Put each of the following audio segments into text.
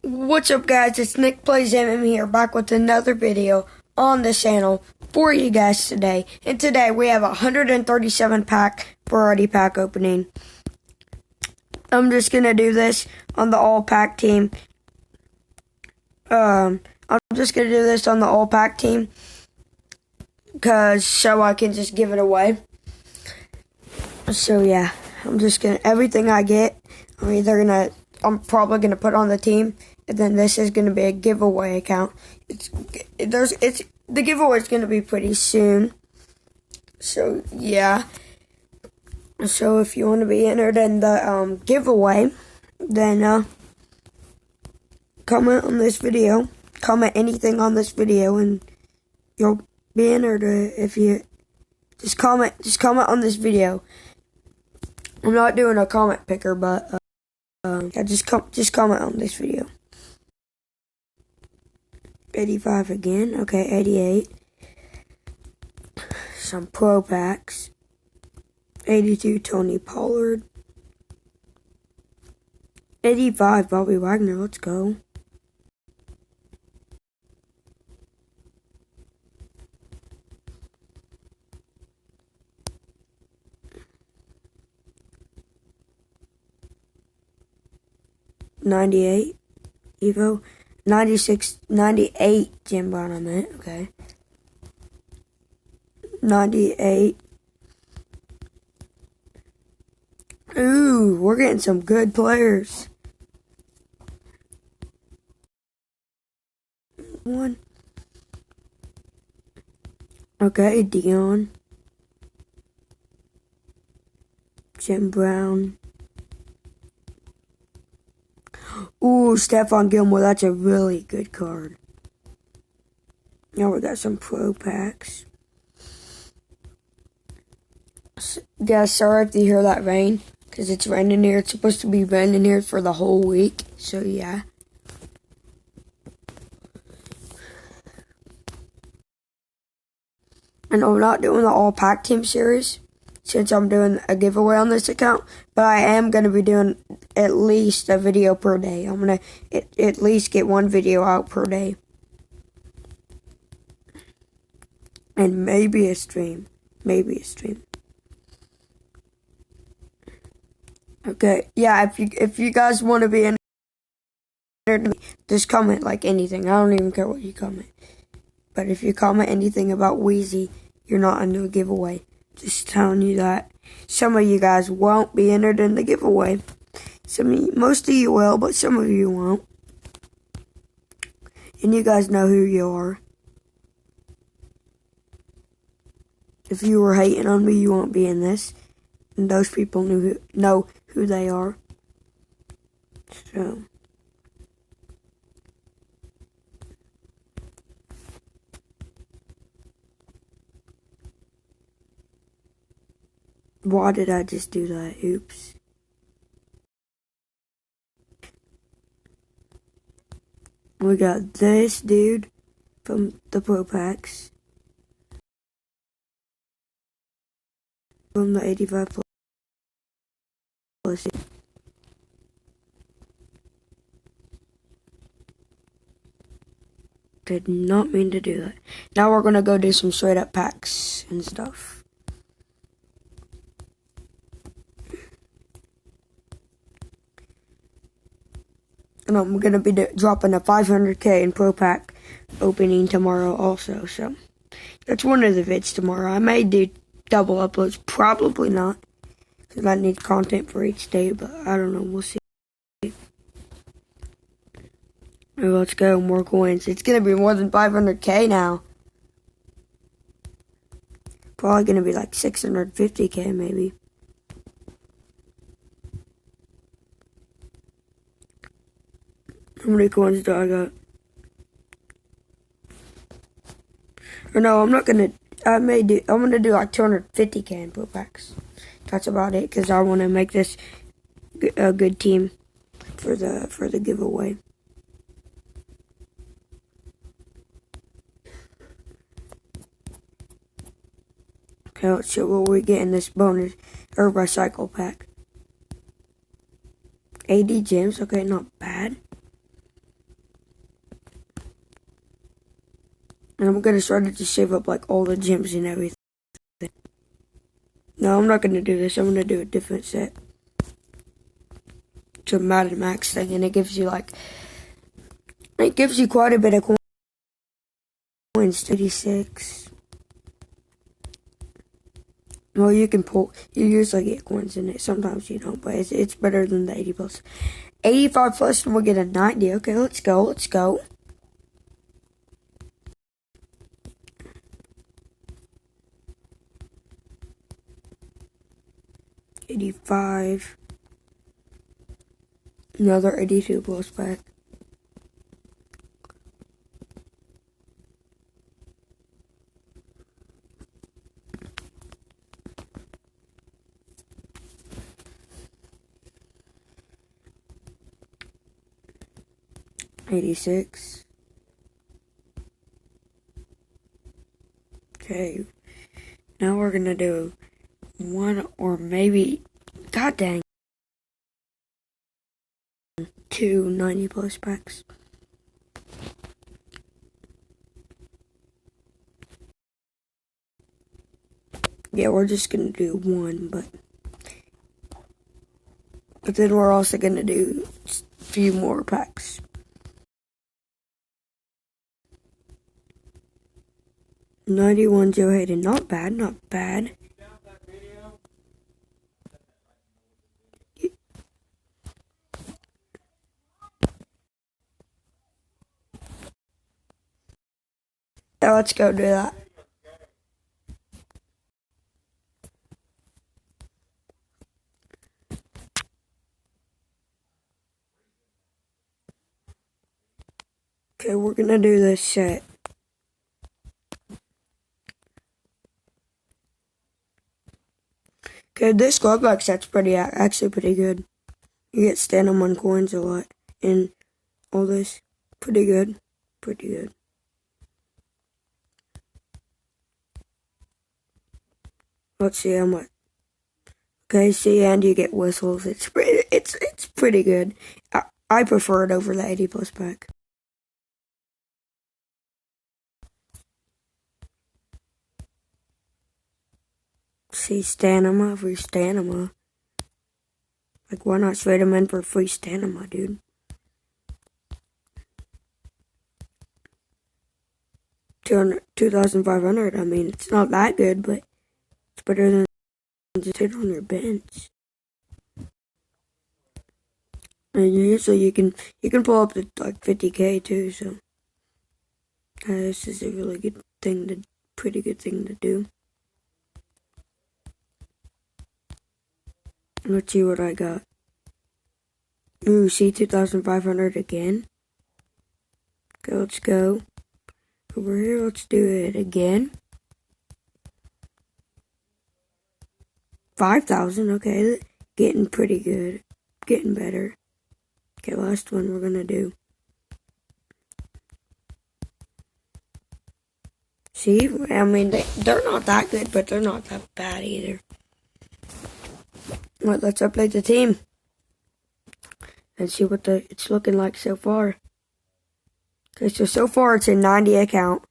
What's up, guys? It's Nick Plays MM here, back with another video on the channel for you guys today. And today we have a 137 pack variety pack opening. I'm just gonna do this on the all pack team. I'm just gonna do this on the all pack team so I can just give it away. So yeah, I'm just gonna everything I get. I'm probably gonna put on the team. And then this is going to be a giveaway account. The giveaway is going to be pretty soon. So yeah. So if you want to be entered in the giveaway, then comment on this video. Comment anything on this video, and you'll be entered. If you just comment on this video. I'm not doing a comment picker, but yeah, just comment on this video. 85 again. Okay, 88. Some pro packs. 82 Tony Pollard. 85 Bobby Wagner. Let's go. $98 Evo. 98 Jim Brown on that, okay. 98. Ooh, we're getting some good players. One. Okay, Dion. Jim Brown. Ooh, Stephon Gilmore, that's a really good card. Now we got some pro packs. Guys, sorry if you hear that rain, because it's raining here. It's supposed to be raining here for the whole week, so yeah. And I'm not doing the all pack team series, since I'm doing a giveaway on this account, but I am going to be doing at least a video per day. I'm going to at least get one video out per day. And maybe a stream. Okay, yeah, if you guys want to be in, just comment like anything. I don't even care what you comment. But if you comment anything about Wheezy, you're not into a giveaway. Just telling you that. Some of you guys won't be entered in the giveaway. Most of you will, but some of you won't. And you guys know who you are. If you were hating on me, you won't be in this. And those people know who they are. So. Why did I just do that? Oops. We got this dude from the Pro Packs. From the 85 plus. Did not mean to do that. Now we're gonna go do some straight up packs and stuff. And I'm going to be dropping a 500k in Pro Pack opening tomorrow also. So, that's one of the vids tomorrow. I may do double uploads. Probably not. Because I need content for each day. But I don't know. We'll see. Let's go. More coins. It's going to be more than 500k now. Probably going to be like 650k maybe. How many coins do I got? Or no, I'm not gonna. I'm gonna do like 250k in Pro Packs. That's about it, because I want to make this a good team for the giveaway. Okay, let's see what we get in this bonus or recycle pack. 80 gems, okay, not bad. And I'm gonna try to just save up like all the gems and everything. No, I'm not gonna do this. I'm gonna do a different set. It's a Madden Max thing, and it gives you quite a bit of coins. 36. Well, you usually get coins in it. Sometimes you don't, but it's better than the 80 plus. 85 plus, and we'll get a 90. Okay, let's go. 85. Another 82 plus back. $86. Okay. Now we're gonna do one or maybe, god dang, 2 90 plus packs. Yeah, we're just gonna do one, but then we're also gonna do a few more packs. $91 Joe Hayden, not bad. Yeah, let's go do that. Okay, we're gonna do this set. Okay, this glove box set's actually pretty good. You get stand-on 1 coins a lot, and all this, pretty good. Let's see how much. Okay, see, and you get whistles. It's pretty good. I prefer it over the 80 plus pack. See, stamina for stamina. Like, why not trade them in for free stamina, dude? $2,500. I mean, it's not that good, but it's better than just sit on your bench. And usually you can pull up to like 50K too. So this is a really good thing pretty good thing to do. Let's see what I got. Ooh, see 2,500 again. Okay, let's go over here. Let's do it again. 5,000. Okay, getting pretty good. Getting better. Okay, last one we're gonna do. See, I mean, they're not that good, but they're not that bad either. Alright, let's update the team and see what it's looking like so far. Okay, so far it's a 90 account.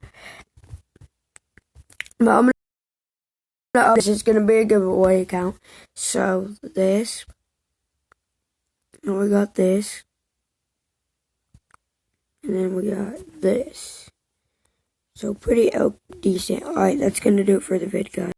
But this is gonna be a giveaway account. So this, and we got this, and then we got this. So pretty decent. Alright, that's gonna do it for the vid, guys.